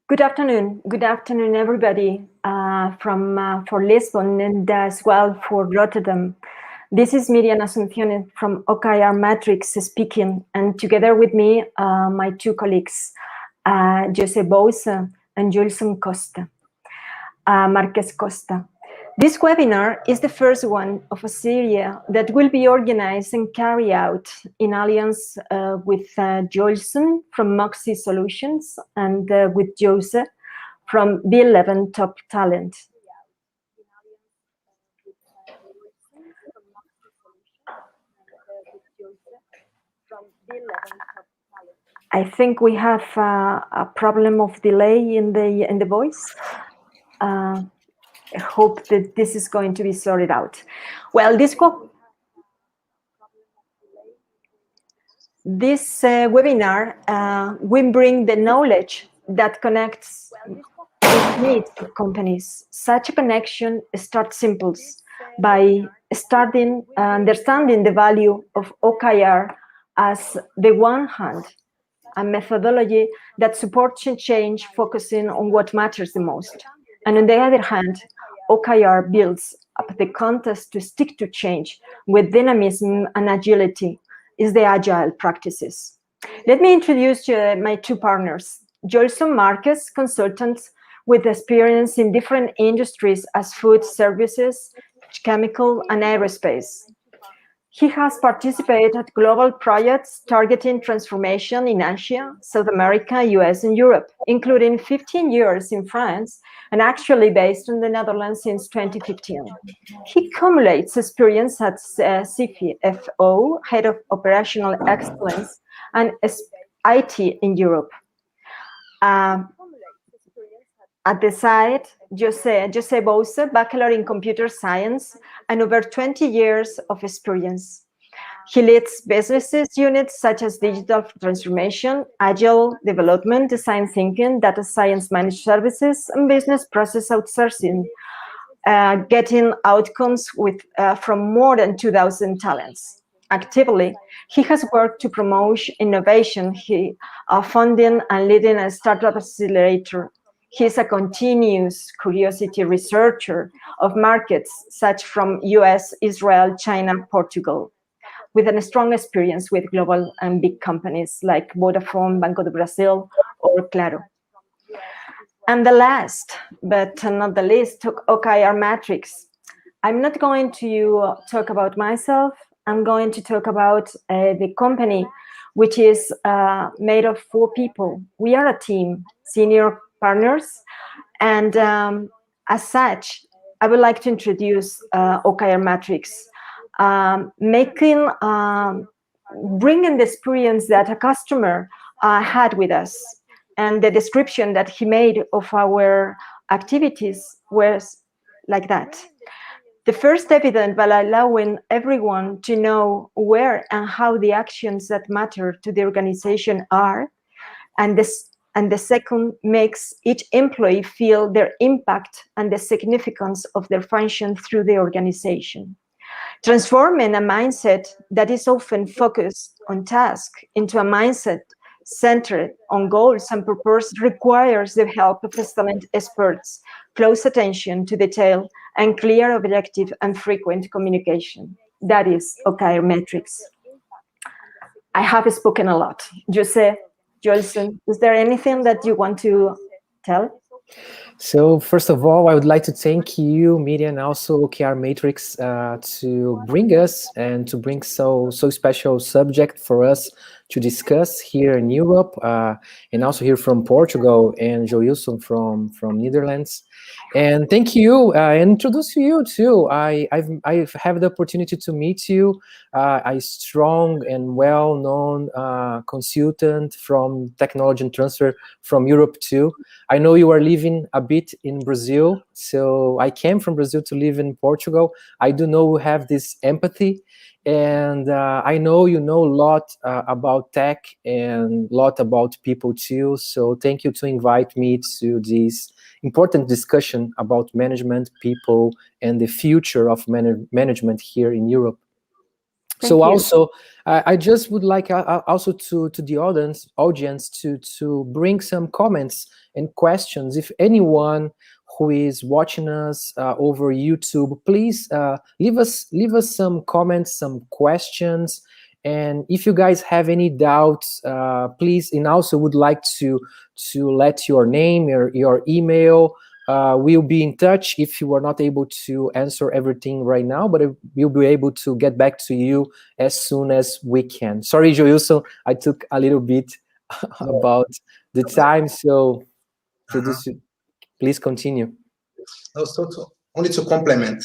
Good afternoon, everybody for Lisbon and as well for Rotterdam. This is Miryam Asuncion from OKR Matrix speaking, and together with me, my two colleagues, José Bouça and Joilson Costa, Marquez Costa. This webinar is the first one of a series that will be organized and carried out in alliance with Joilson from Moxy Solutions and with José from B11 Top Talent. I think we have a problem of delay in the voice. I hope that this is going to be sorted out. Well, this webinar will bring the knowledge that connects needs of companies. Such a connection starts simple by starting understanding the value of OKR as the one hand, a methodology that supports change, focusing on what matters the most. And on the other hand, OKR builds up the context to stick to change with dynamism and agility is the agile practices. Let me introduce my two partners. Joilson Marquez, consultants with experience in different industries as food services, chemical, and aerospace. He has participated at global projects targeting transformation in Asia, South America, US, and Europe, including 15 years in France and actually based in the Netherlands since 2015. He accumulates experience at CFO, Head of Operational Excellence, and IT in Europe. At the side, José Bouça, Bachelor in Computer Science, and over 20 years of experience. He leads businesses units such as digital transformation, agile development, design thinking, data science managed services, and business process outsourcing, getting outcomes from more than 2,000 talents. Actively, he has worked to promote innovation, funding and leading a startup accelerator. He's a continuous curiosity researcher of markets such from US, Israel, China, Portugal, with a strong experience with global and big companies like Vodafone, Banco do Brasil, or Claro. And the last, but not the least, OKR Matrix. I'm not going to talk about myself. I'm going to talk about the company, which is made of 4 people. We are a team, senior partners, and as such, I would like to introduce OKR Matrix, bringing the experience that a customer had with us, and the description that he made of our activities was like that. The first evidence by allowing everyone to know where and how the actions that matter to the organization are, and the second makes each employee feel their impact and the significance of their function through the organization. Transforming a mindset that is often focused on task into a mindset centered on goals and purpose requires the help of excellent experts, close attention to detail, and clear objective and frequent communication. That is OKR Matrix. I have spoken a lot. José, Joilson, is there anything that you want to tell? So first of all, I would like to thank you, Miryam, and also OKR Matrix to bring us and to bring so special subject for us to discuss here in Europe, and also here from Portugal, and Joilson from Netherlands. And thank you, and introduce you too. I've had the opportunity to meet you, a strong and well-known consultant from technology and transfer from Europe too. I know you are living a bit in Brazil, so I came from Brazil to live in Portugal. I do know you have this empathy, and I know you know a lot about tech and a lot about people too. So thank you to invite me to this important discussion about management, people, and the future of management here in Europe. So also, I just would like also to the audience to bring some comments and questions. If anyone who is watching us over YouTube, please leave us some comments, some questions. And if you guys have any doubts, please, and also would like to let your name, your email. We'll be in touch if you are not able to answer everything right now, but we'll be able to get back to you as soon as we can. Sorry, Joilson, I took a little bit about the time, so please continue. Also, only to complement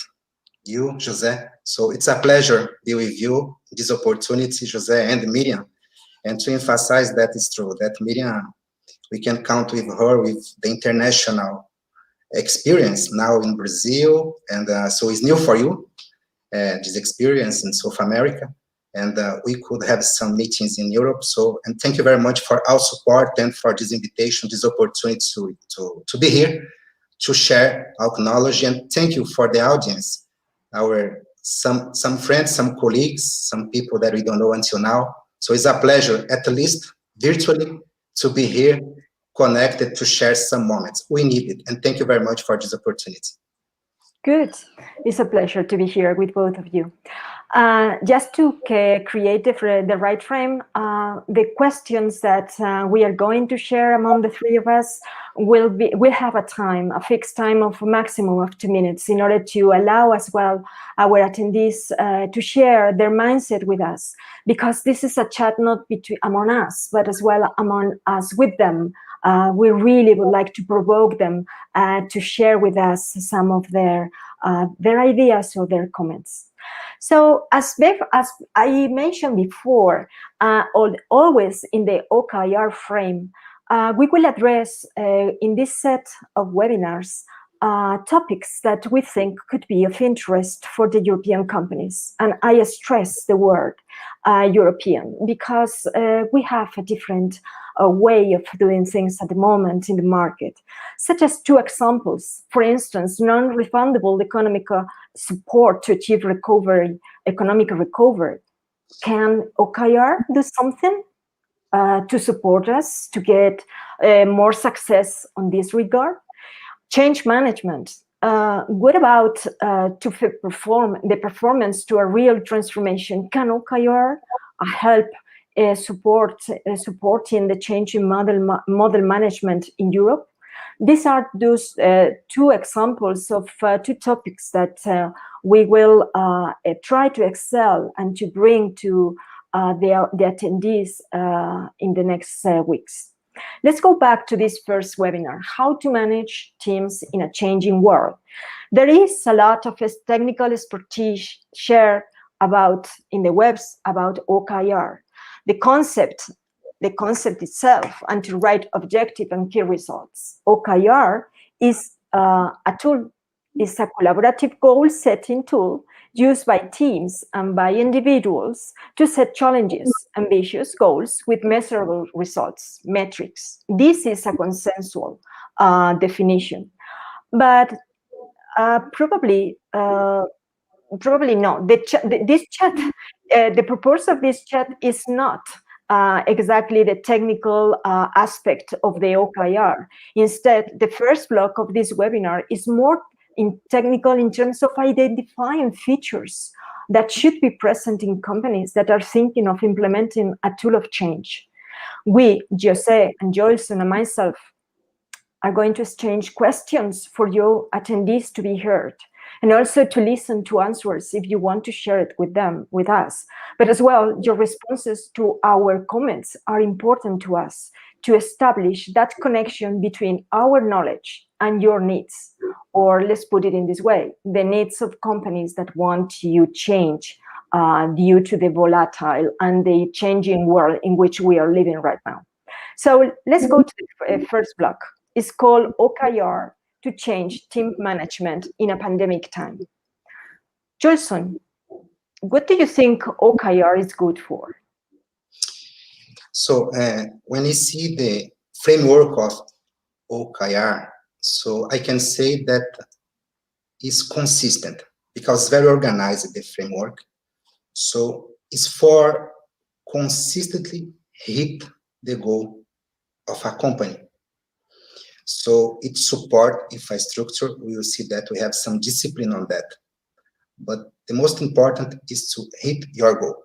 you, José. So it's a pleasure be with you this opportunity, José and Miryam, and to emphasize that it's true that Miryam, we can count with her with the international experience now in Brazil, and so it's new for you, this experience in South America, and we could have some meetings in Europe. So, and thank you very much for our support and for this invitation, this opportunity to be here, to share our knowledge, and thank you for the audience, some friends, some colleagues, some people that we don't know until now. So it's a pleasure, at least virtually, to be here, connected, to share some moments. We need it, and thank you very much for this opportunity. Good. It's a pleasure to be here with both of you. Just to create the right frame, the questions that we are going to share among the three of us will have a fixed time of a maximum of 2 minutes in order to allow as well our attendees to share their mindset with us, because this is a chat not among us, but as well among us with them. We really would like to provoke them to share with us some of their ideas or their comments. So as I mentioned before, always in the OKR frame, we will address in this set of webinars topics that we think could be of interest for the European companies. And I stress the word European, because we have a different way of doing things at the moment in the market, such as 2 examples. For instance, non-refundable economic support to achieve economic recovery. Can OKR do something to support us to get more success on this regard? Change management. What about to perform the performance to a real transformation? Can OKR help supporting the changing model management in Europe? These are those 2 examples of 2 topics that we will try to excel and to bring to the attendees in the next weeks. Let's go back to this first webinar, how to manage teams in a changing world. There is a lot of technical expertise shared in the webs about OKR. The concept itself, and to write objective and key results. OKR is a tool, is a collaborative goal-setting tool used by teams and by individuals to set challenges, ambitious goals with measurable results, metrics. This is a consensual definition, but probably not. This chat, the purpose of this chat is not exactly the technical aspect of the OKR. Instead, the first block of this webinar is more technical in terms of identifying features that should be present in companies that are thinking of implementing a tool of change. We, José and Joilson and myself, are going to exchange questions for your attendees to be heard, and also to listen to answers if you want to share it with us. But as well, your responses to our comments are important to us to establish that connection between our knowledge and your needs, or let's put it in this way, the needs of companies that want you change due to the volatile and the changing world in which we are living right now. So let's go to the first block. It's called OKR to change team management in a pandemic time. Joilson, what do you think OKR is good for? So when you see the framework of OKR, so I can say that it's consistent because it's very organized, the framework. So is for consistently hit the goal of a company. So its support infrastructure, we will see that we have some discipline on that. But the most important is to hit your goal.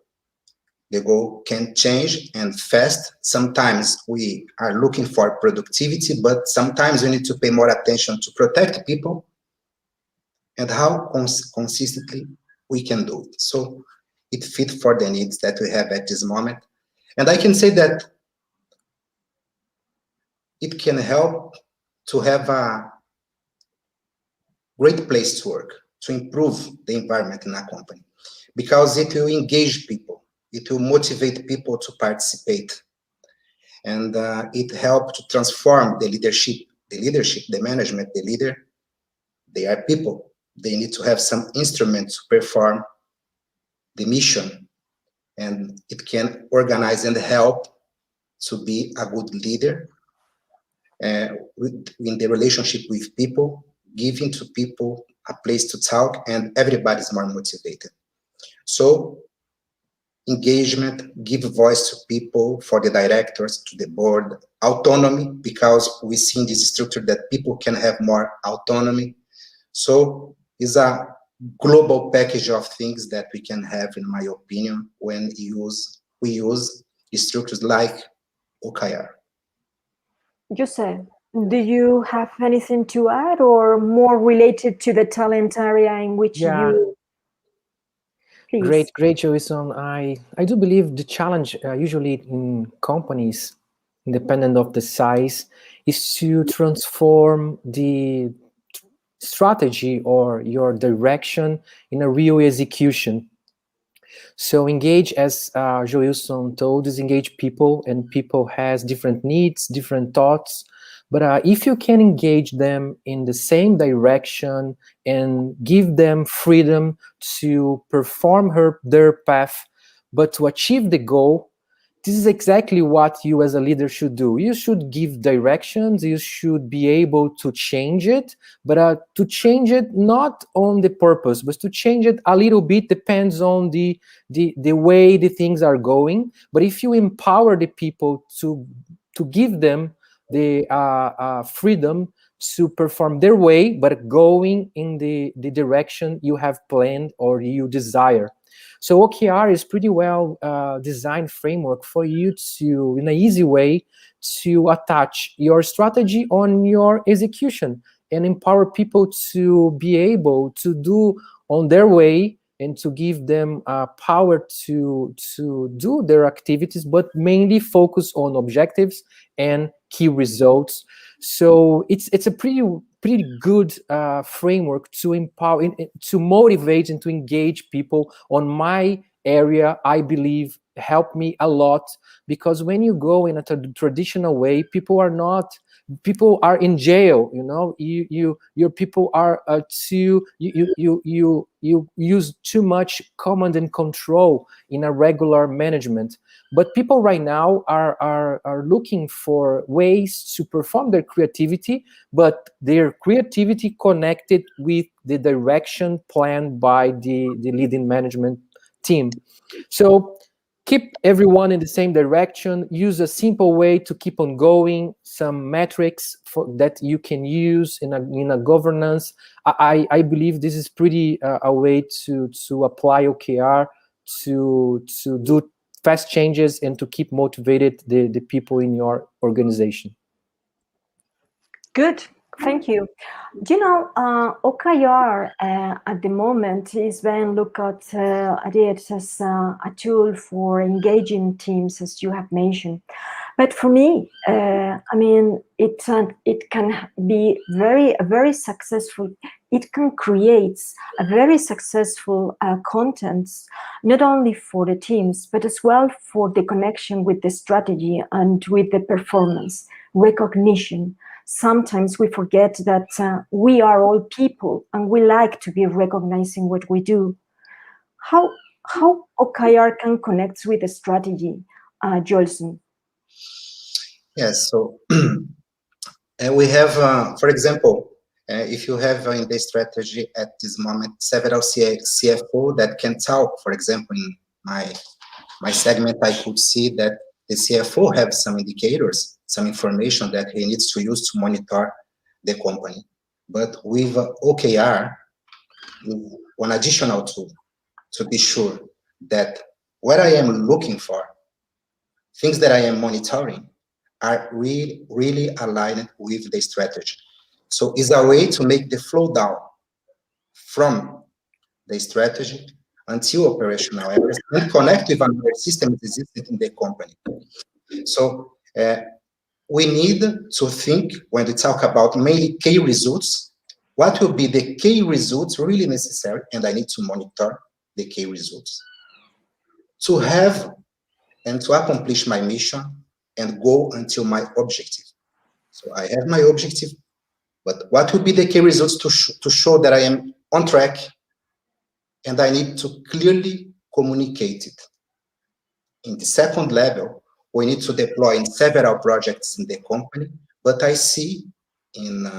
The goal can change and fast. Sometimes we are looking for productivity, but sometimes we need to pay more attention to protect people and how consistently we can do it. So it fits for the needs that we have at this moment. And I can say that it can help to have a great place to work, to improve the environment in a company, because it will engage people, it will motivate people to participate, and it helps to transform the leadership, the management, the leader. They are people. They need to have some instruments to perform the mission, and it can organize and help to be a good leader in the relationship with people, giving to people a place to talk, and everybody's more motivated. So engagement, give voice to people, for the directors, to the board, autonomy, because we see in this structure that people can have more autonomy. So it's a global package of things that we can have, in my opinion, when we use structures like OKR. José, do you have anything to add, or more related to the talent area in which you... Please. Great, Joilson. I do believe the challenge usually in companies, independent of the size, is to transform the strategy or your direction in a real execution. So engage, as Joilson told, is engage people, and people has different needs, different thoughts. But if you can engage them in the same direction and give them freedom to perform their path, but to achieve the goal, this is exactly what you as a leader should do. You should give directions, you should be able to change it, but to change it not on the purpose, but to change it a little bit depends on the way the things are going. But if you empower the people to give them the freedom to perform their way, but going in the direction you have planned or you desire. So OKR is pretty well designed framework for you to, in an easy way, to attach your strategy on your execution and empower people to be able to do on their way, and to give them power to do their activities, but mainly focus on objectives and key results. So it's a pretty good framework to empower, to motivate and to engage people. On my area, I believe helped me a lot, because when you go in a traditional way, people are in jail. Your people are you use too much command and control in a regular management. But people right now are looking for ways to perform their creativity, but their creativity connected with the direction planned by the leading management team. So keep everyone in the same direction. Use a simple way to keep on going. Some metrics that you can use in a governance. I believe this is pretty a way to apply OKR to do fast changes and to keep motivated the people in your organization. Good. Thank you. OKR at the moment is being looked at it as a tool for engaging teams, as you have mentioned. But for me, it can be very successful. It can create a very successful contents, not only for the teams, but as well for the connection with the strategy and with the performance, recognition. Sometimes we forget that we are all people and we like to be recognizing what we do. How OKR can connect with the strategy, Joilson? Yes, so we have, for example, if you have in the strategy at this moment several CFO that can talk, for example, in my my segment, I could see that the CFO has some indicators, some information that he needs to use to monitor the company. But with OKR, one additional tool to be sure that what I am looking for, things that I am monitoring, are really aligned with the strategy. So it's a way to make the flow down from the strategy until operational areas and connect with another system that exists in the company. So we need to think, when we talk about mainly key results, what will be the key results really necessary, and I need to monitor the key results to have and to accomplish my mission and go until my objective. So I have my objective, but what will be the key results to show that I am on track, and I need to clearly communicate it. In the second level, we need to deploy in several projects in the company, but I see in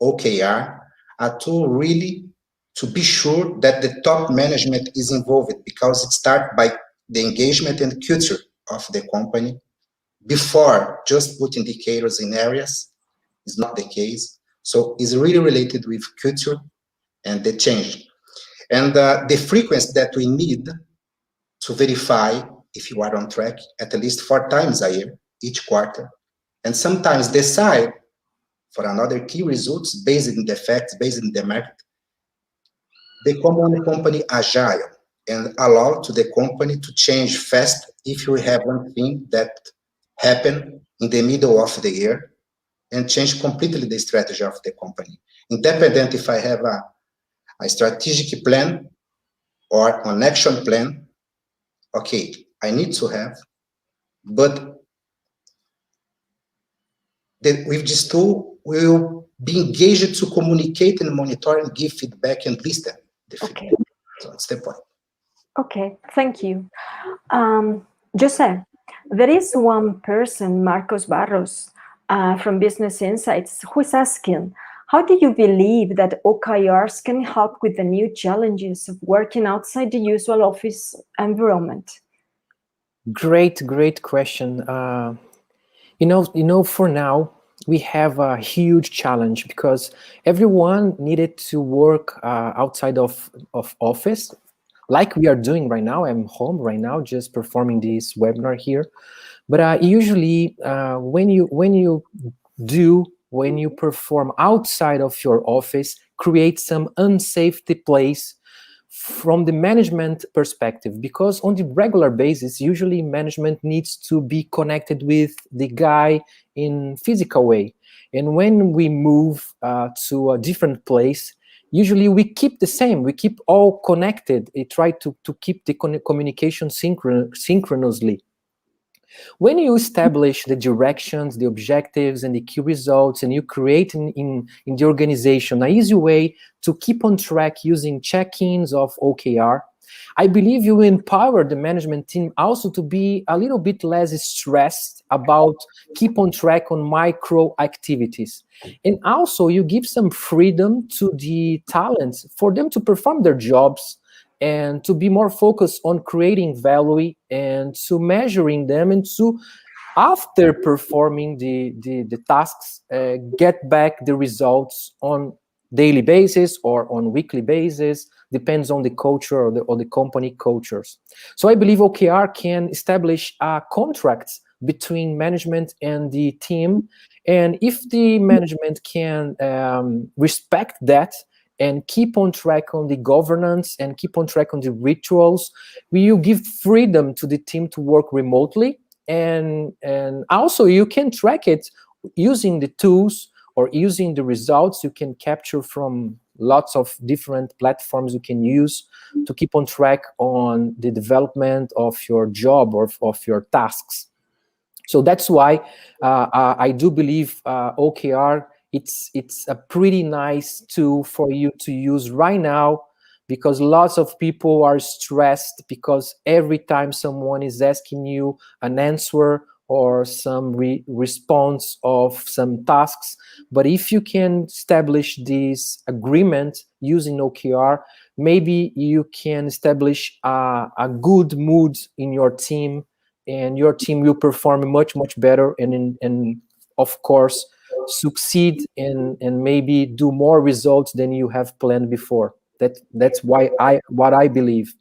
OKR a tool really to be sure that the top management is involved, because it starts by the engagement and culture of the company before just put indicators in areas. Is not the case. So it's really related with culture and the change. And the frequency that we need to verify if you are on track at least 4 times a year, each quarter, and sometimes decide for another key results based in the facts, based in the market, become one company agile and allow to the company to change fast if you have one thing that happened in the middle of the year and change completely the strategy of the company. Independent if I have a strategic plan or an action plan, okay, I need to have, but with this tool, we will be engaged to communicate and monitor and give feedback and listen. Okay. So that's the point. Okay, thank you. José, there is one person, Marcos Barros, from Business Insights, who is asking, how do you believe that OKRs can help with the new challenges of working outside the usual office environment? Great question. For now, we have a huge challenge because everyone needed to work outside of office, like we are doing right now. I'm home right now, just performing this webinar here. But usually, when you perform outside of your office, create some unsafety place from the management perspective, because on the regular basis, usually management needs to be connected with the guy in physical way. And when we move to a different place, usually we keep the same, we keep all connected. We try to keep the communication synchronously. When you establish the directions, the objectives, and the key results, and you create in the organization an easy way to keep on track using check-ins of OKR, I believe you empower the management team also to be a little bit less stressed about keep on track on micro activities. And also you give some freedom to the talents for them to perform their jobs and to be more focused on creating value and to measuring them, and to, after performing the tasks, get back the results on daily basis or on weekly basis, depends on the culture or the company cultures. So I believe OKR can establish contracts between management and the team, and if the management can respect that and keep on track on the governance and keep on track on the rituals, you give freedom to the team to work remotely, and also you can track it using the tools or using the results you can capture from lots of different platforms you can use to keep on track on the development of your job or of your tasks. So that's why I do believe OKR, it's a pretty nice tool for you to use right now, because lots of people are stressed because every time someone is asking you an answer or some response of some tasks. But if you can establish this agreement using OKR, maybe you can establish a good mood in your team, and your team will perform much better, and of course succeed and maybe do more results than you have planned before. That's what I believe.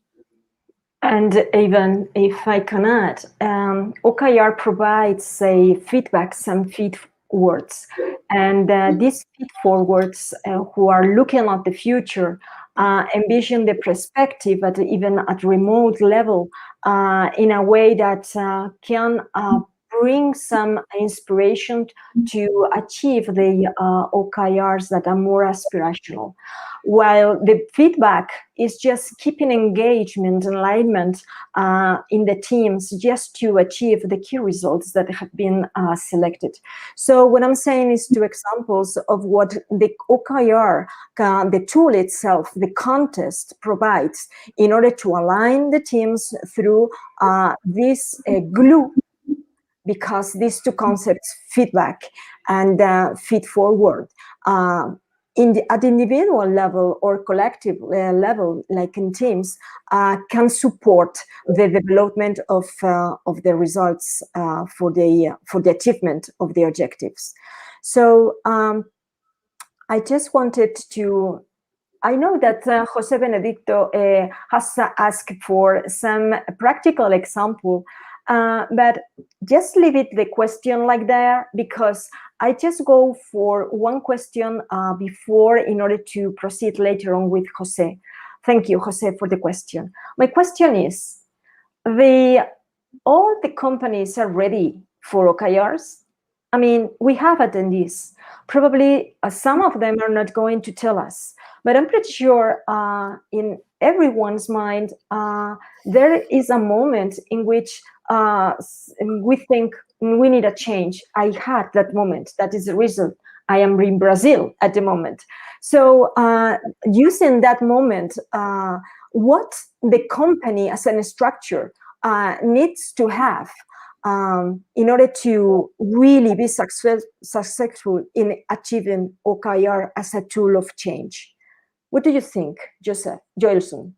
And even if I can add, OKR provides, say, feedbacks and feed forwards. And these feed forwards who are looking at the future, envision the perspective at even at remote level in a way that can bring some inspiration to achieve the OKRs that are more aspirational. While the feedback is just keeping engagement and alignment in the teams just to achieve the key results that have been selected. So what I'm saying is 2 examples of what the OKR, the tool itself, the contest provides in order to align the teams through this glue, because these 2 concepts, feedback and feed forward, at the individual level or collective level, like in teams, can support the development of the results for the achievement of the objectives. So I just wanted to. I know that José Benedicto has asked for some practical example, but just leave it the question like that, because I just go for one question before in order to proceed later on with José. Thank you, José, for the question. My question is, all the companies are ready for OKRs? I mean, we have attendees. Probably some of them are not going to tell us, but I'm pretty sure in everyone's mind, there is a moment in which we think we need a change. I had that moment. That is the reason I am in Brazil at the moment. So using that moment, what the company as a structure needs to have in order to really be successful in achieving OKR as a tool of change. What do you think, José, Joilson?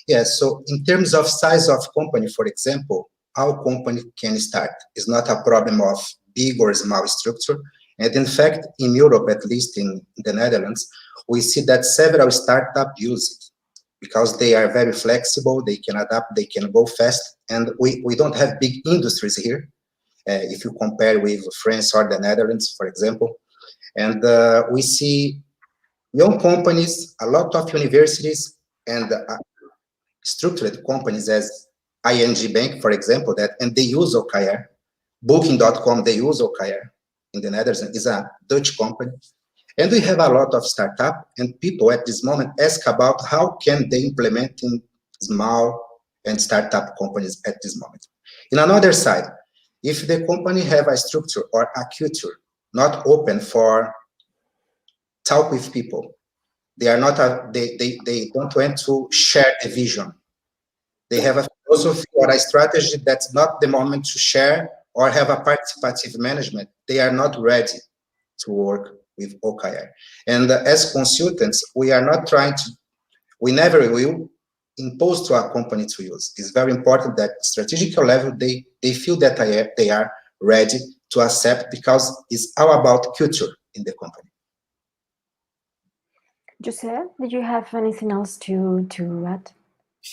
Yes, so in terms of size of company, for example, how company can start is not a problem of big or small structure. And in fact, in Europe, at least in the Netherlands, we see that several startups use it because they are very flexible, they can adapt, they can go fast, and we don't have big industries here, if you compare with France or the Netherlands, for example. And we see young companies, a lot of universities, and structured companies as ING Bank, for example, and they use OKR. Booking.com, they use OKR in the Netherlands, is a Dutch company. And we have a lot of startup and people at this moment ask about how can they implement in small and startup companies at this moment. In another side, if the company have a structure or a culture not open for talk with people, they are not they don't want to share a vision. They have a philosophy or a strategy that's not the moment to share or have a participative management. They are not ready to work with OKR. And as consultants, we are not trying to, we never will impose to a company to use. It's very important that strategic level, they feel that they are ready to accept, because it's all about culture in the company. José, did you have anything else to add?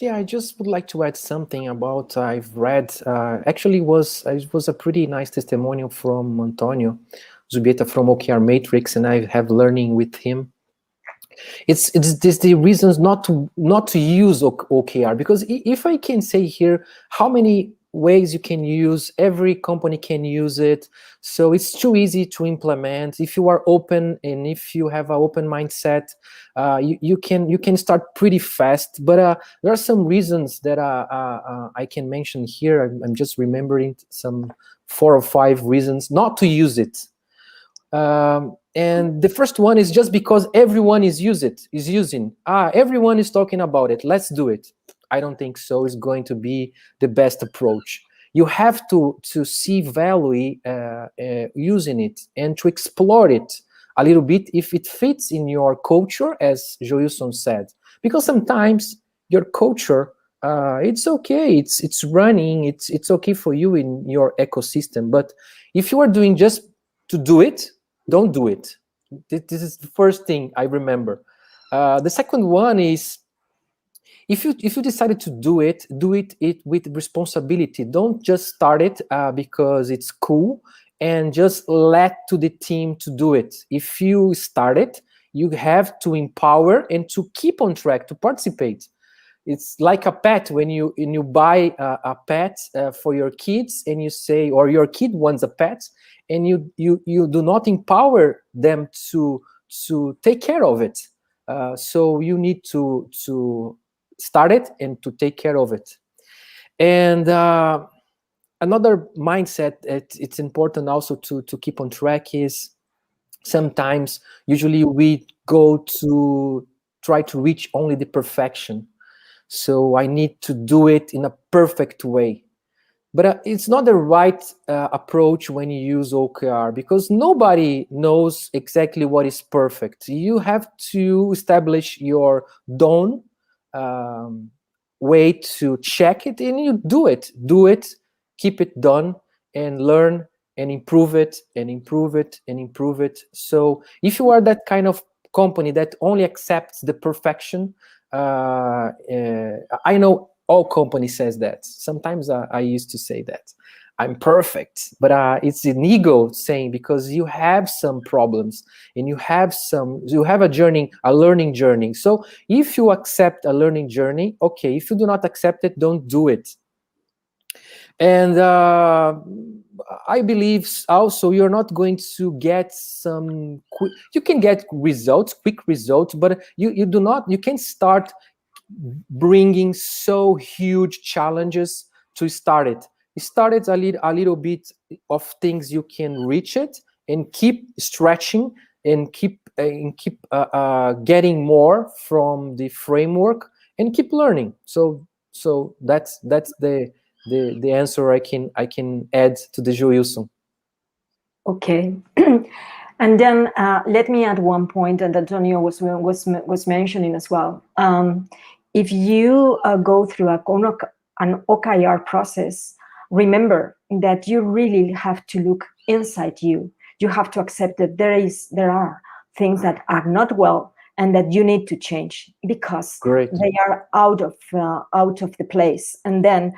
Yeah, I just would like to add something about, I've read, actually it was a pretty nice testimonial from Antonio Zubieta from OKR Matrix, and I have learning with him. It's the reasons not to use OKR, because if I can say here how many ways you can use, every company can use it, so it's too easy to implement. If you are open and if you have an open mindset, you can start pretty fast. But there are some reasons that I can mention here. I'm just remembering some 4 or 5 reasons not to use it. And the first one is just because everyone is using. Everyone is talking about it, let's do it. I don't think so. It's going to be the best approach. You have to see value using it and to explore it a little bit if it fits in your culture, as Joilson said. because sometimes your culture, it's okay, it's running, it's okay for you in your ecosystem, but if you are doing just to do it, don't do it. This is the first thing I remember. The second one is, if you decided to do it with responsibility. Don't just start it because it's cool and just let to the team to do it. If you start it, you have to empower and to keep on track, to participate. It's like a pet. When you buy a pet for your kids, and you say, or your kid wants a pet, and you do not empower them to take care of it. So you need to start it and to take care of it. And another mindset that it's important also to keep on track is, sometimes, usually we go to try to reach only the perfection. So I need to do it in a perfect way. But it's not the right approach when you use OKR, because nobody knows exactly what is perfect. You have to establish your own way to check it, and you do it, keep it done, and learn and improve it and improve it and improve it. So if you are that kind of company that only accepts the perfection, I know all companies says that. Sometimes I used to say that I'm perfect, but it's an ego saying, because you have some problems and you have a learning journey. So if you accept a learning journey, okay. If you do not accept it, don't do it. And I believe also you're not going to get some you can get quick results, but you can start bringing so huge challenges to start it. Start it a little bit of things you can reach it, and keep stretching, and keep getting more from the framework, and keep learning. So that's the answer I can add to the Joilson. Okay. And then let me add one point that Antonio was mentioning as well. If you go through an OKR process, remember that you really have to look inside you. You have to accept that there are things that are not well and that you need to change, because Great. they are out of the place. And then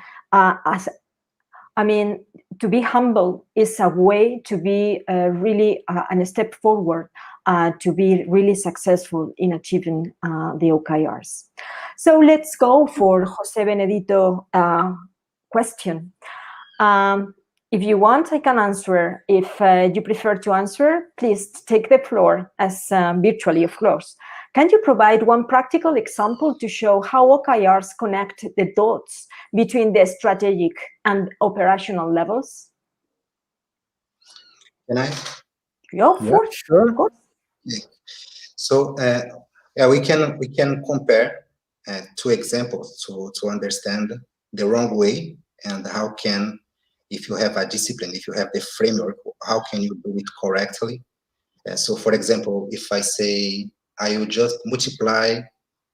to be humble is a way to be really a step forward to be really successful in achieving the OKRs. So let's go for José Benedito question. If you want, I can answer. If you prefer to answer, please take the floor, as virtually, of course. Can you provide one practical example to show how OKRs connect the dots between the strategic and operational levels? Can I? Yeah, sure. Of course. Yeah. So we can compare two examples to understand the wrong way, and how can, if you have a discipline, if you have the framework, how can you do it correctly? So for example, if I say I will just multiply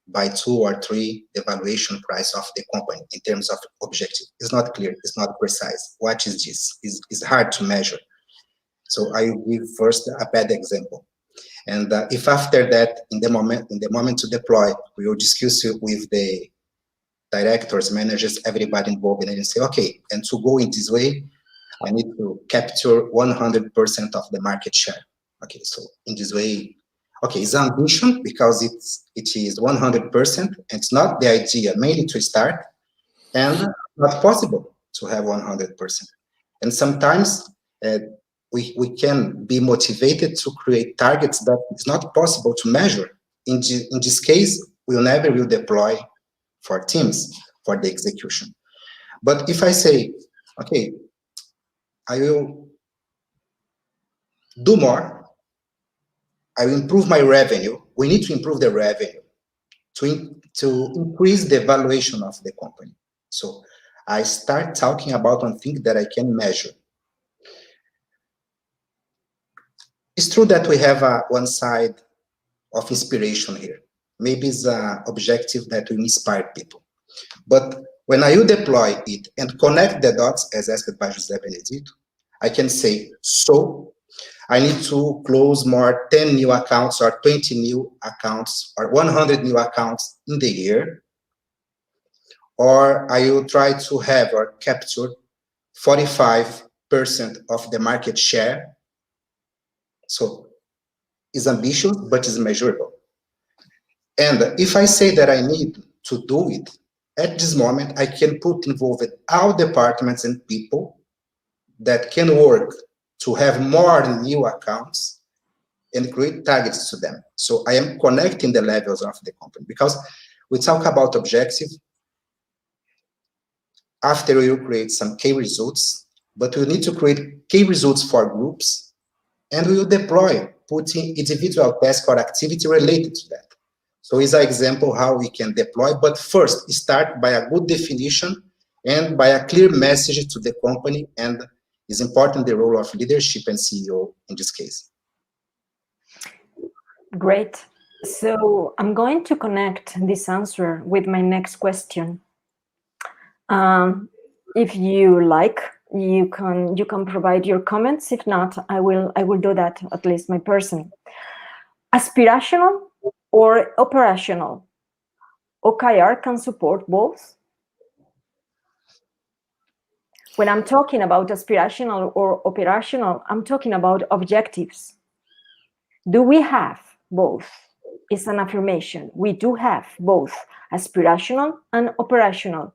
by 2 or 3 the valuation price of the company in terms of objective, it's not clear, it's not precise. What is this? It's hard to measure. So I will give first a bad example. And if after that, in the moment to deploy, we will discuss with the directors, managers, everybody involved, and say, okay, and to go in this way, I need to capture 100% of the market share. Okay, so in this way, okay, it's ambition because it is 100%. It's not the idea mainly to start, and not possible to have 100%. And sometimes we can be motivated to create targets that it's not possible to measure. In this case, we'll never will deploy for teams for the execution. But if I say, okay, I will do more, I will improve my revenue. We need to improve the revenue to increase the valuation of the company. So I start talking about one thing that I can measure. It's true that we have one side of inspiration here. maybe it's an objective that will inspire people. But when I will deploy it and connect the dots, as asked by José Benedito, I can say, so I need to close more 10 new accounts or 20 new accounts or 100 new accounts in the year, or I will try to have or capture 45% of the market share. So it's ambitious, but it's measurable. And if I say that I need to do it, at this moment, I can put involved all departments and people that can work to have more new accounts and create targets to them. So I am connecting the levels of the company, because we talk about objective. After we will create some key results, but we need to create key results for groups, and we will deploy, putting individual task or activity related to that. So it's an example how we can deploy, but first start by a good definition and by a clear message to the company, and it's important the role of leadership and CEO in this case. Great. So I'm going to connect this answer with my next question. If you like, you can provide your comments. If not, I will do that, at least my person. Aspirational or operational? OKR can support both. When I'm talking about aspirational or operational, I'm talking about objectives. Do we have both? It's an affirmation. We do have both aspirational and operational.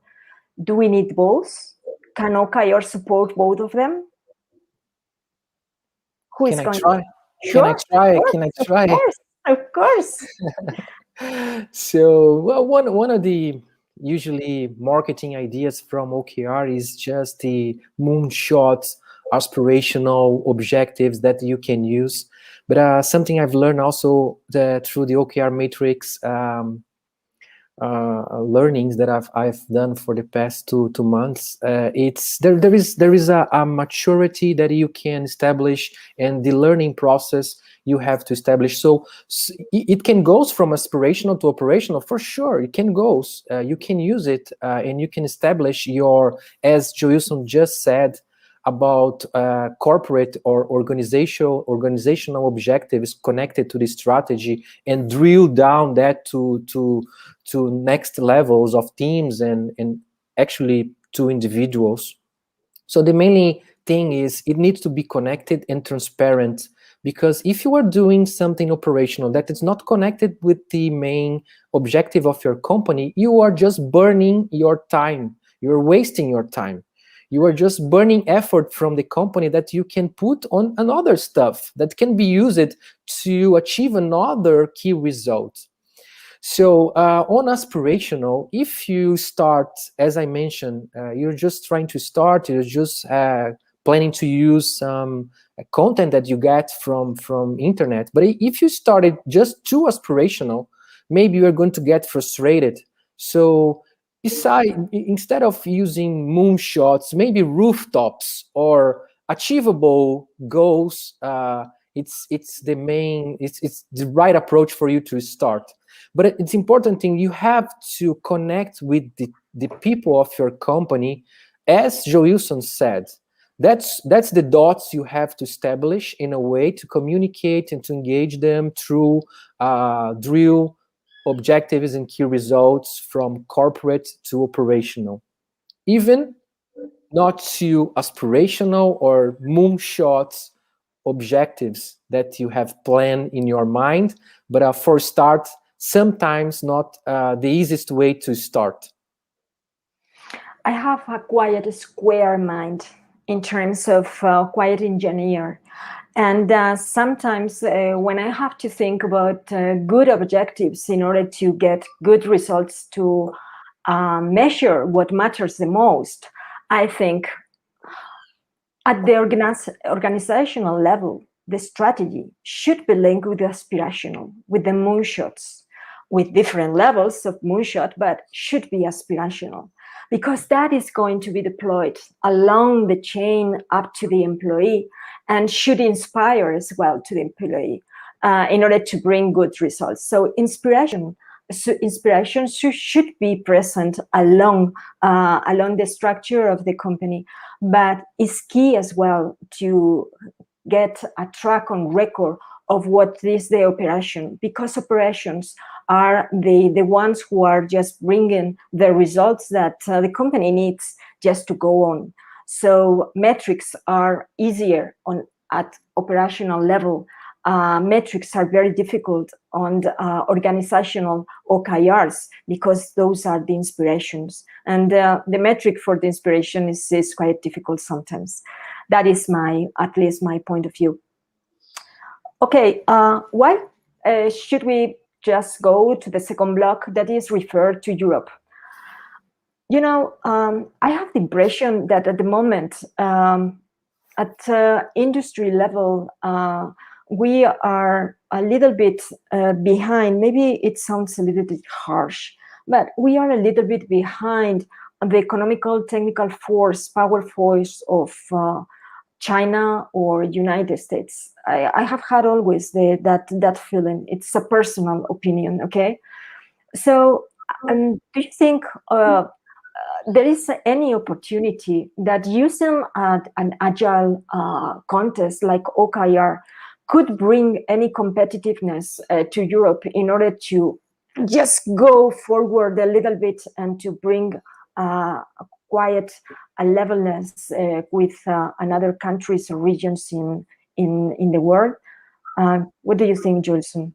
Do we need both? Can OKR support both of them? Who is going to? Sure. Can I try? Of course. So, well, one of the usually marketing ideas from OKR is just the moonshot aspirational objectives that you can use. But something I've learned also through the OKR Matrix learnings that I've done for the past two months, it's there is a maturity that you can establish, and the learning process you have to establish. So it can go from aspirational to operational, for sure. It can go. You can use it, and you can establish your, as Joilson just said, about corporate or organizational objectives connected to the strategy, and drill down that to next levels of teams and actually to individuals. So the main thing is it needs to be connected and transparent, because if you are doing something operational that is not connected with the main objective of your company, you are just burning your time. You're wasting your time. You are just burning effort from the company that you can put on another stuff that can be used to achieve another key result. So on aspirational, if you start, as I mentioned, you're just trying to start, you're just planning to use some content that you get from internet. But if you started just too aspirational, maybe you're going to get frustrated. So instead of using moonshots, maybe rooftops or achievable goals, it's the right approach for you to start. But it's important thing, you have to connect with the people of your company, as Joilson said. That's the dots you have to establish in a way to communicate and to engage them through drill objectives and key results from corporate to operational. Even not to aspirational or moonshots objectives that you have planned in your mind, but for start, sometimes not the easiest way to start. I have a quiet square mind in terms of quiet engineer. And sometimes when I have to think about good objectives in order to get good results, to measure what matters the most, I think at the organizational level, the strategy should be linked with the aspirational, with the moonshots, with different levels of moonshot, but should be aspirational, because that is going to be deployed along the chain up to the employee, and should inspire as well to the employee in order to bring good results. So inspiration inspiration should be present along the structure of the company, but it's key as well to get a track on record of what is the operation, because operations are the ones who are just bringing the results that the company needs just to go on. So metrics are easier at operational level. Metrics are very difficult on organizational OKRs, because those are the inspirations. And the metric for the inspiration is quite difficult sometimes. That is at least my point of view. Okay, why should we just go to the second block that is referred to Europe? You know, I have the impression that at the moment, at industry level, we are a little bit behind. Maybe it sounds a little bit harsh, but we are a little bit behind the economical, technical power force of China or United States. I have had always that feeling. It's a personal opinion, okay? So, do you think there is any opportunity that using an agile contest like OKR could bring any competitiveness to Europe in order to just go forward a little bit and to bring quiet levelness with another countries or regions in the world? What do you think, Joilson?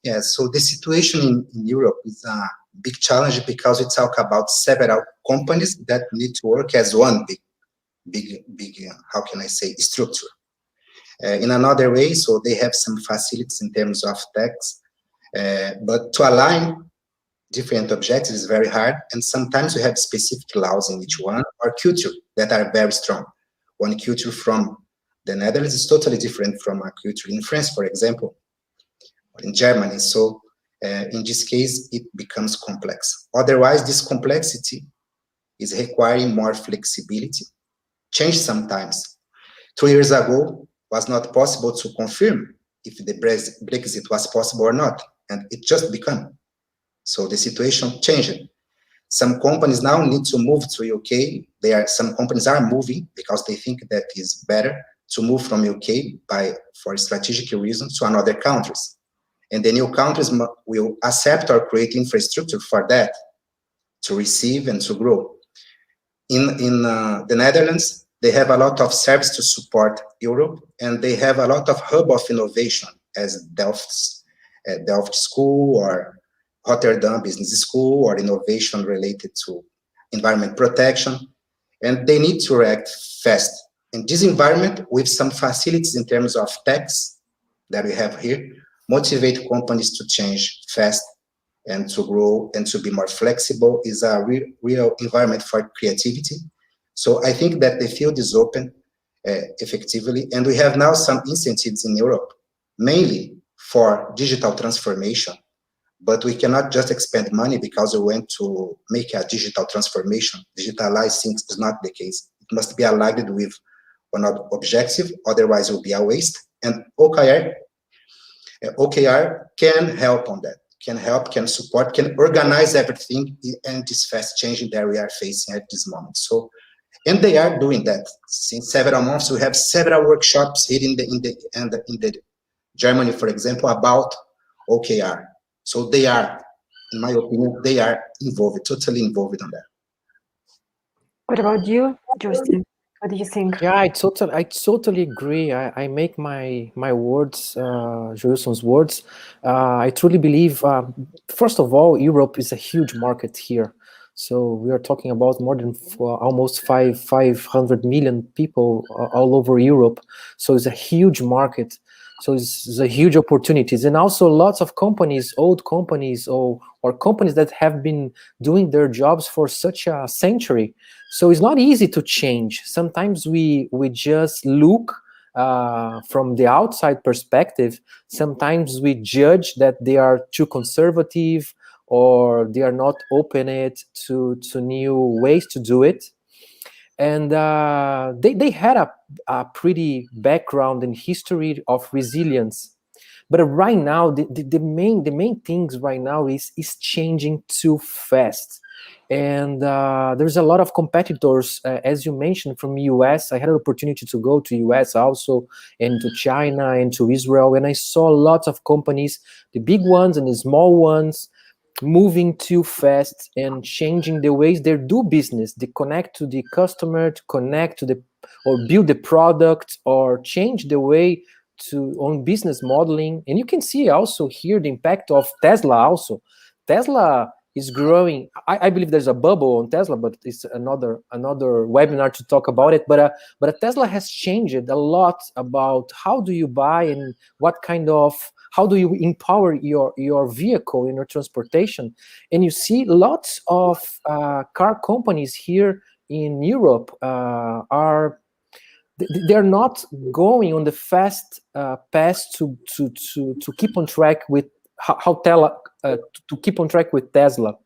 Yeah, so the situation in Europe is a big challenge, because we talk about several companies that need to work as one big, how can I say, structure. In another way, so they have some facilities in terms of tax, but to align different objectives is very hard, and sometimes we have specific laws in each one, or culture that are very strong. One culture from the Netherlands is totally different from a culture in France, for example, or in Germany. So in this case, it becomes complex. Otherwise, this complexity is requiring more flexibility. Change sometimes. 2 years ago, was not possible to confirm if the Brexit was possible or not, and it just became. So the situation changed. Some companies now need to move to UK. Some companies are moving because they think that is better to move from UK for strategic reasons to another countries. And the new countries will accept or create infrastructure for that, to receive and to grow. In the Netherlands, they have a lot of service to support Europe, and they have a lot of hub of innovation, as Delft School or Rotterdam Business School, or innovation related to environment protection, and they need to react fast. In this environment, with some facilities in terms of tax that we have here, motivate companies to change fast and to grow and to be more flexible is a real environment for creativity. So I think that the field is open effectively, and we have now some incentives in Europe, mainly for digital transformation. But we cannot just expend money because we want to make a digital transformation. Digitalize things is not the case. It must be aligned with one objective, otherwise it will be a waste. And OKR can help on that, can support, can organize everything in this fast changing that we are facing at this moment. So, and they are doing that. Since several months, we have several workshops here in the Germany, for example, about OKR. So they are, in my opinion, they are involved, totally involved on that. What about you, José? What do you think? Yeah, I totally agree. I make my words, Joilson's words. I truly believe, first of all, Europe is a huge market here. So we are talking about more than almost 500 million people all over Europe. So it's a huge market. So it's a huge opportunities, and also lots of companies, old companies or companies that have been doing their jobs for such a century. So it's not easy to change. Sometimes we just look from the outside perspective. Sometimes we judge that they are too conservative, or they are not open it to new ways to do it. And they had a pretty background in history of resilience, But right now, the main things right now is changing too fast. And there's a lot of competitors, as you mentioned, from US. I had an opportunity to go to US also, and to China and to Israel, and I saw lots of companies, the big ones and the small ones, moving too fast and changing the ways they do business. They connect to the customer, to connect to the, or build the product, or change the way to on business modeling. And you can see also here the impact of Tesla also. Tesla is growing. I believe there's a bubble on Tesla, but it's another webinar to talk about it. But Tesla has changed a lot about how do you buy and what kind of, how do you empower your vehicle in your transportation. And you see lots of car companies here in Europe they're not going on the fast path to keep on track with how to keep on track with Tesla.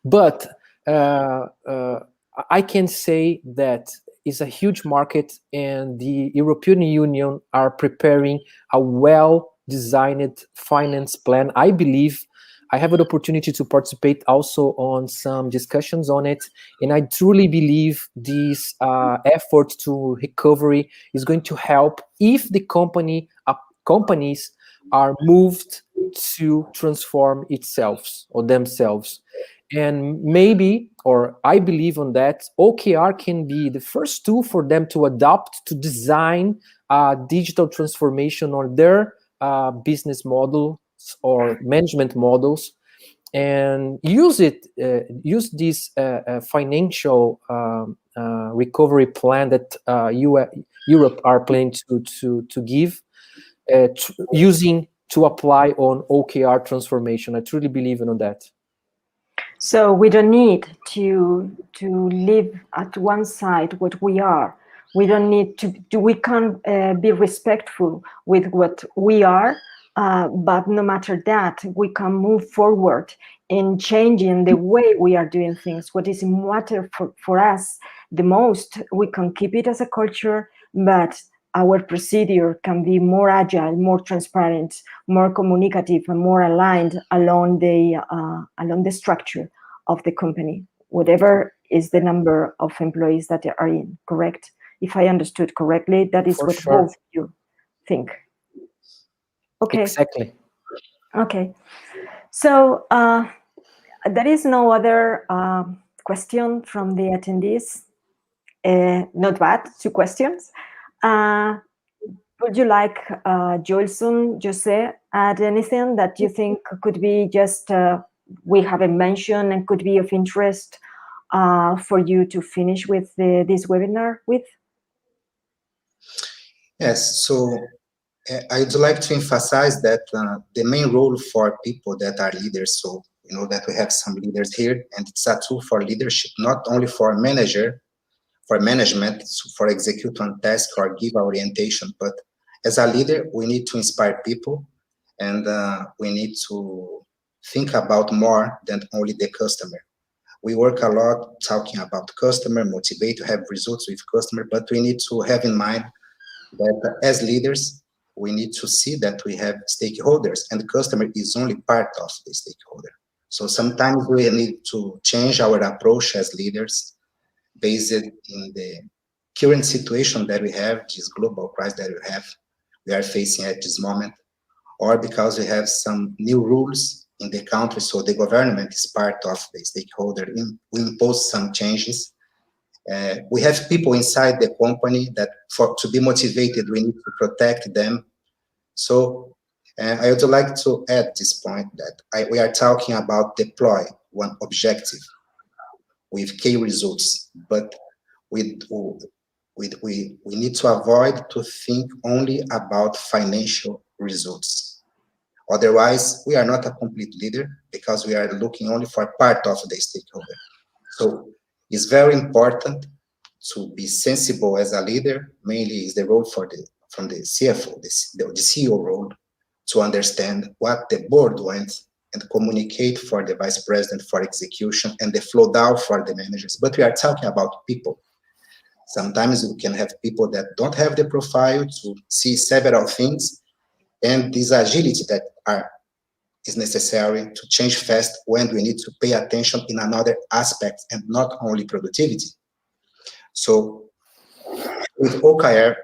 But I can say that it's a huge market, and the European Union are preparing a well-designed finance plan. I believe I have an opportunity to participate also on some discussions on it, and I truly believe this effort to recovery is going to help if the companies are moved to transform itself or themselves. And maybe, or I believe on that, OKR can be the first tool for them to adopt, to design digital transformation on their business models or management models, and use this financial recovery plan that Europe are planning to give, using to apply on OKR transformation. I truly believe in that. So we don't need to live at one side what we are. We don't need to we can be respectful with what we are, but no matter that, we can move forward in changing the way we are doing things. What is matter for us the most, we can keep it as a culture, but our procedure can be more agile, more transparent, more communicative, and more aligned along the structure of the company, whatever is the number of employees that are in, correct? If I understood correctly, that is For what sure. both you think. Okay. Exactly. Okay. So there is no other question from the attendees. Not bad, 2 questions. Would you like, Joilson, José, add anything that you think could be just we haven't mentioned and could be of interest for you to finish with this webinar with? Yes, so I'd like to emphasize that the main role for people that are leaders, so you know that we have some leaders here, and it's a tool for leadership, not only for management, for execute on task or give orientation, but as a leader, we need to inspire people, and we need to think about more than only the customer. We work a lot talking about customer, motivate to have results with customer, but we need to have in mind that as leaders, we need to see that we have stakeholders, and the customer is only part of the stakeholder. So sometimes we need to change our approach as leaders based in the current situation that we have, this global crisis that we are facing at this moment, or because we have some new rules in the country, so the government is part of the stakeholder. We impose some changes. We have people inside the company that to be motivated, we need to protect them. So I would like to add this point that we are talking about deploy one objective with key results, but we need to avoid to think only about financial results. Otherwise, we are not a complete leader because we are looking only for part of the stakeholder. So it's very important to be sensible as a leader. Mainly is the role from the CFO, the CEO role, to understand what the board wants and communicate for the vice president for execution and the flow down for the managers. But we are talking about people. Sometimes we can have people that don't have the profile to see several things, and this agility that is necessary to change fast when we need to pay attention in another aspect and not only productivity. So with OKR,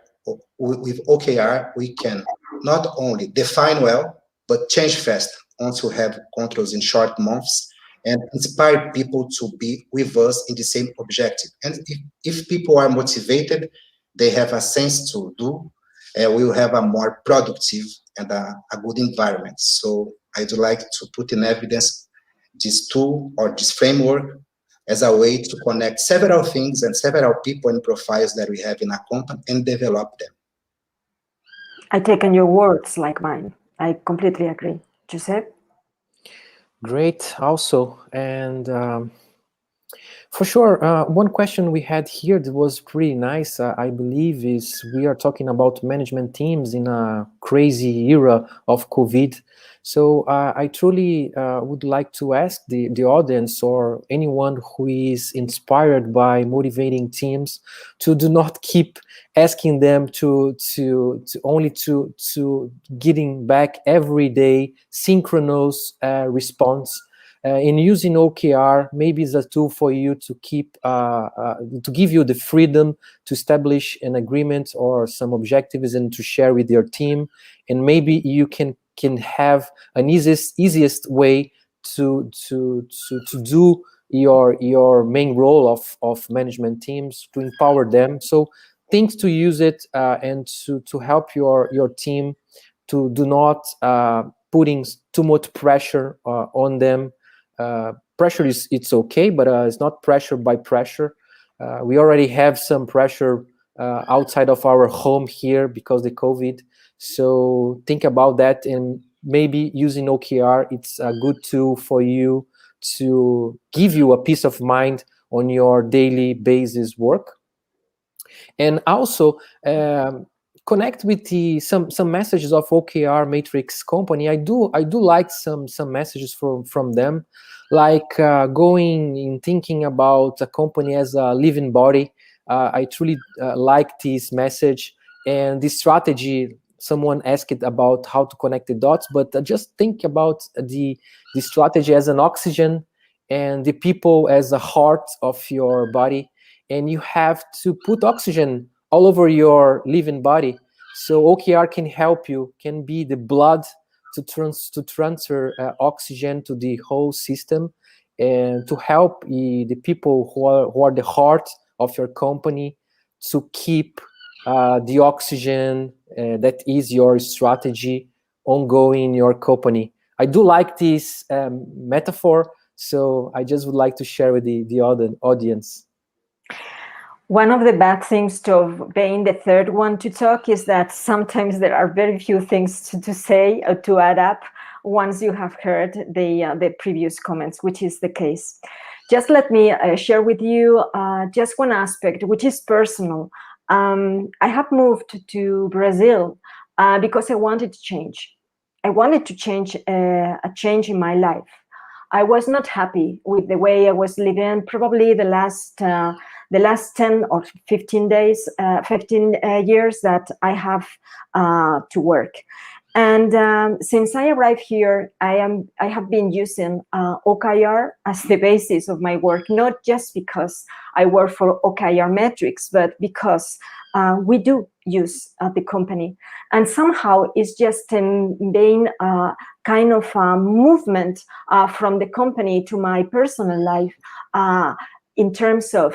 we can not only define well, but change fast once we have controls in short months and inspire people to be with us in the same objective. And if people are motivated, they have a sense to do, we will have a more productive and a good environment. So I'd like to put in evidence this tool or this framework as a way to connect several things and several people and profiles that we have in a company and develop them. I take on your words like mine. I completely agree. José? Great, also. And for sure, one question we had here that was pretty nice, I believe, is we are talking about management teams in a crazy era of COVID. So I truly would like to ask the audience or anyone who is inspired by motivating teams to do not keep asking them to only to getting back every day synchronous response. In using OKR, maybe it's a tool for you to keep to give you the freedom to establish an agreement or some objectives and to share with your team, and maybe you can have an easiest way to do your main role of management teams, to empower them. So things to use it and to help your team to do not putting too much pressure on them. Pressure it's okay, but it's not pressure by pressure. We already have some pressure outside of our home here because of the COVID. So think about that, and maybe using OKR, it's a good tool for you to give you a peace of mind on your daily basis work. And also connect with some messages of OKR Matrix company. I do like some messages from them, like going in thinking about a company as a living body. I truly like this message and this strategy. Someone asked about how to connect the dots, but just think about the strategy as an oxygen and the people as a heart of your body, and you have to put oxygen all over your living body. So OKR can help you, can be the blood to transfer oxygen to the whole system, and to help the people who are the heart of your company to keep the oxygen that is your strategy ongoing in your company. I do like this metaphor, so I just would like to share with the audience. One of the bad things to being the third one to talk is that sometimes there are very few things to say or to add up once you have heard the previous comments, which is the case. Just let me share with you just one aspect, which is personal. I have moved to Brazil because I wanted to change. I wanted to change a change in my life. I was not happy with the way I was living. Probably the last 10 or 15 days, 15 years that I have to work. And since I arrived here, I have been using OKR as the basis of my work, not just because I work for OKR Matrix, but because we do use the company. And somehow it's just being kind of a movement from the company to my personal life in terms of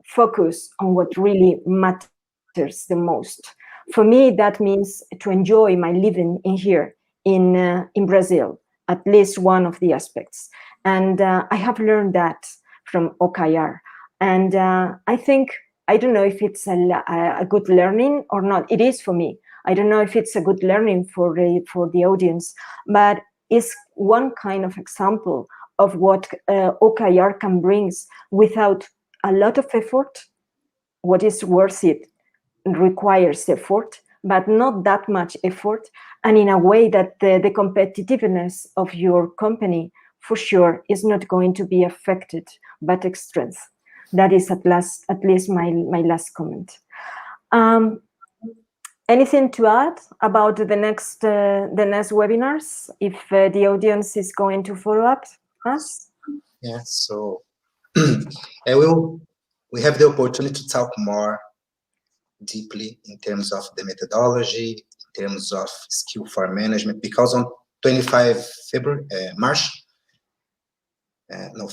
focus on what really matters the most. For me, that means to enjoy my living in here in Brazil, at least one of the aspects. And I have learned that from OKR. And I think, I don't know if it's a good learning or not. It is for me. I don't know if it's a good learning for the audience, but it's one kind of example of what OKR can bring without a lot of effort. What is worth it requires effort, but not that much effort, and in a way that the competitiveness of your company for sure is not going to be affected, but its strength. That is at least my last comment. Anything to add about the next webinars, if the audience is going to follow up us? Yeah, so we have the opportunity to talk more deeply in terms of the methodology, in terms of skill for management, because on 25 February,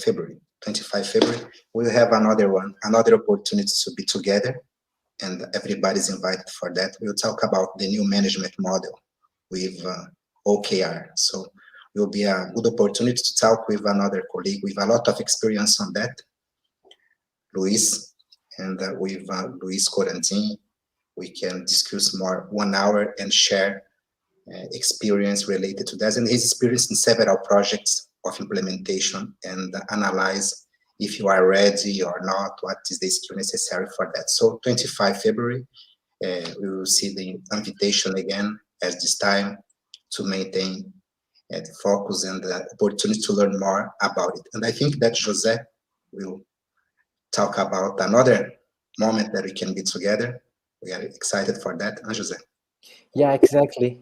February, 25 February, we'll have another opportunity to be together, and everybody's invited for that. We'll talk about the new management model with OKR. So it will be a good opportunity to talk with another colleague with a lot of experience on that, Luis, and with Luis Corantin. We can discuss more 1 hour and share experience related to that, and his experience in several projects of implementation, and analyze if you are ready or not, what is the skill necessary for that. So 25 February, we will see the invitation again at this time to maintain the focus and the opportunity to learn more about it. And I think that José will talk about another moment that we can be together. We are excited for that, huh, José? Yeah, exactly.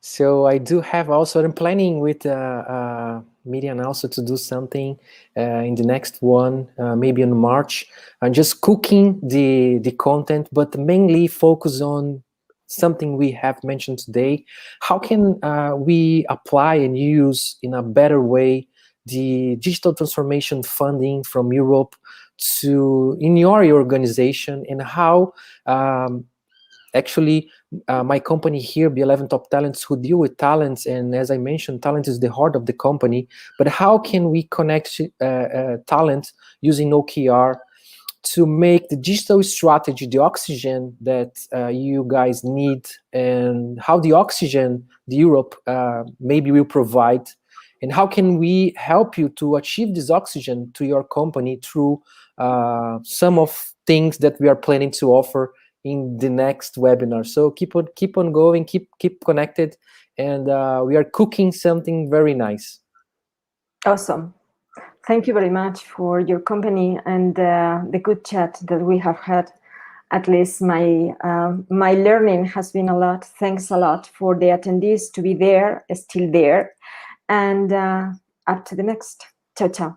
So I do have also, I'm planning with Miryam also to do something in the next one, maybe in March. I'm just cooking the content, but mainly focus on something we have mentioned today. How can we apply and use in a better way the digital transformation funding from Europe to in your organization, and how actually my company here, B11 Top Talents, who deal with talents, and as I mentioned, talent is the heart of the company, but how can we connect talent using OKR to make the digital strategy, the oxygen that you guys need, and how the oxygen the Europe maybe will provide, and how can we help you to achieve this oxygen to your company through some of things that we are planning to offer in the next webinar. So keep on going, keep connected, and we are cooking something very nice. Awesome. Thank you very much for your company and the good chat that we have had. At least my learning has been a lot. Thanks a lot for the attendees to be there, still there, and up to the next. Ciao, ciao.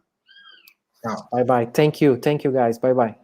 Bye bye. Thank you guys. Bye bye.